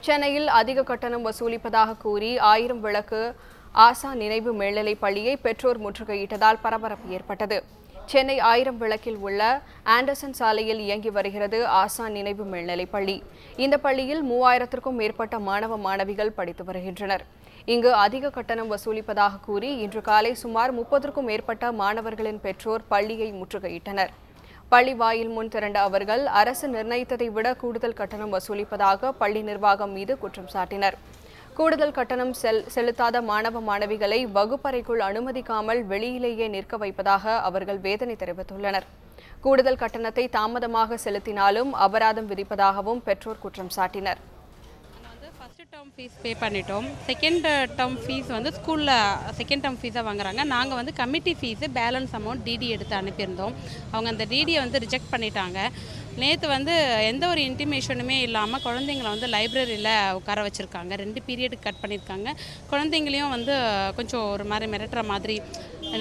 சென்னையில் அதிக கட்டணம் வசூலிப்பதாக கூறி 1000 விளக்கு ஆசா நினைவு மேல்நிலைப் பள்ளியை பெற்றோர் முற்றுகையிட்டதால் பரபரப்பு ஏற்பட்டது. சென்னை 1000 விளக்கில் உள்ள ஆண்டர்சன் சாலையில் இயங்கி வருகிறது ஆசா நினைவு மேல்நிலைப் பள்ளி. இந்த பள்ளியில் 3000க்கும் மேற்பட்ட மாணவ மாணவிகள் படித்து வருகின்றனர். இங்கு அதிக கட்டணம் வசூலிப்பதாக கூறி இன்று காலை சுமார் 30க்கும் மேற்பட்ட மாணவர்களின் பெற்றோர் பள்ளியை முற்றுகையிட்டனர். பள்ளி வாயில் முன் திரண்ட அவர்கள் அரசு நிர்ணயித்ததை விட கூடுதல் கட்டணம் வசூலிப்பதாக பள்ளி நிர்வாகம் மீது குற்றம் சாட்டினர். கூடுதல் கட்டணம் செலுத்தாத மாணவ மாணவிகளை வகுப்பறைக்குள் அனுமதிக்காமல் வெளியிலேயே நிற்க வைப்பதாக அவர்கள் வேதனை தெரிவித்துள்ளனர். கூடுதல் கட்டணத்தை தாமதமாக செலுத்தினாலும் அபராதம் விதிப்பதாகவும் பெற்றோர் குற்றம் சாட்டினர். ஃபஸ்ட்டு டேர்ம் ஃபீஸ் பே பண்ணிட்டோம். செகண்ட் டேர்ம் ஃபீஸ் வந்து ஸ்கூலில் செகண்ட் டேர்ம் ஃபீஸாக வாங்குறாங்க. நாங்கள் வந்து committee fees balance amount DD எடுத்து அனுப்பியிருந்தோம். அவங்க அந்த டிடியை வந்து ரிஜெக்ட் பண்ணிட்டாங்க. நேற்று வந்து எந்த ஒரு இன்டிமேஷனுமே இல்லாமல் குழந்தைங்கள வந்து லைப்ரரியில் உட்கார வச்சுருக்காங்க. 2 பீரியடுக்கு கட் பண்ணியிருக்காங்க. குழந்தைங்களையும் வந்து கொஞ்சம் ஒரு மாதிரி மிரட்டுற மாதிரி,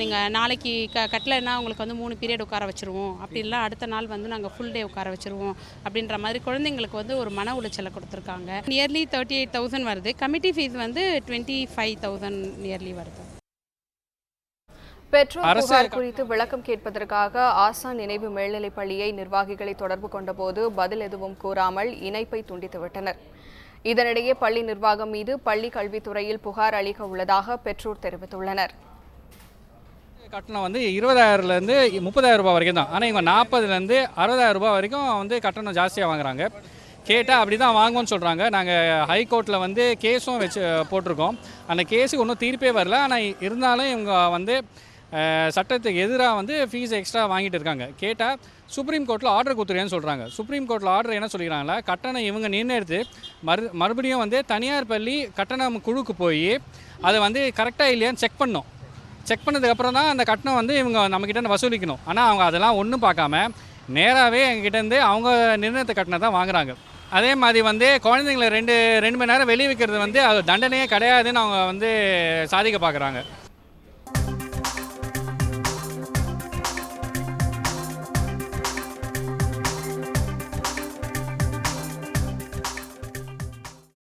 நீங்கள் நாளைக்கு கட்டலைன்னா உங்களுக்கு வந்து 3 பீரியட் உட்கார வச்சுருவோம், அப்படின்லாம் அடுத்த நாள் வந்து நாங்கள் ஃபுல் டே உட்கார வச்சுருவோம் அப்படின்ற மாதிரி குழந்தைங்களுக்கு வந்து ஒரு மன உளைச்சலை கொடுத்துருக்காங்க. நியர்லி 38,000 வருது. கமிட்டி ஃபீஸ் வந்து 25,000 நியர்லி வருது. பெற்றோர் புகார் குறித்து விளக்கம் கேட்பதற்காக ஆசா நினைவு மேல்நிலைப் பள்ளியை நிர்வாகிகளை தொடர்பு கொண்டபோது பதில் எதுவும் கூறாமல் இணைப்பை துண்டித்துவிட்டனர். இதனிடையே பள்ளி நிர்வாகம் மீது பள்ளி கல்வித்துறையில் புகார் அளிக்க உள்ளதாக பெற்றோர் தெரிவித்துள்ளனர். கட்டணம் வந்து 20,000லேருந்து 30,000 ரூபாய் வரைக்கும் தான். ஆனால் இவங்க 40,000லேருந்து 60,000 ரூபாய் வரைக்கும் வந்து கட்டணம் ஜாஸ்தியாக வாங்குறாங்க. கேட்டால் அப்படி தான் வாங்குவோன்னு சொல்கிறாங்க. நாங்கள் ஹைகோர்ட்டில் வந்து கேஸும் வச்சு போட்டிருக்கோம். அந்த கேஸுக்கு ஒன்றும் தீர்ப்பே வரல. ஆனால் இருந்தாலும் இவங்க வந்து சட்டத்துக்கு எதிராக வந்து ஃபீஸ் எக்ஸ்ட்ரா வாங்கிட்டு இருக்காங்க. கேட்டால் சுப்ரீம் கோர்ட்டில் ஆர்டர் கொடுத்துருக்கேன்னு சொல்கிறாங்க. சுப்ரீம் கோர்ட்டில் ஆர்டர் என்ன சொல்லிக்கிறாங்களா, கட்டணம் இவங்க நிர்ணயித்து மறுபடியும் வந்து தனியார் பள்ளி கட்டணம் குழுக்கு போய் அதை வந்து கரெக்டாக இல்லையான்னு செக் பண்ணோம். செக் பண்ணதுக்கப்புறம் தான் அந்த கட்டணம் வந்து இவங்க நம்மக்கிட்ட வசூலிக்கணும். ஆனால் அவங்க அதெல்லாம் ஒன்றும் பார்க்காம நேராகவே எங்ககிட்டேருந்து அவங்க நிர்ணயித்த கட்டணம் தான் வாங்குறாங்க. அதே மாதிரி வந்து குழந்தைங்களை ரெண்டு மணி நேரம் வெளியே வைக்கிறது வந்து அது தண்டனையே கிடையாதுன்னு அவங்க வந்து சாதிக்க பார்க்குறாங்க.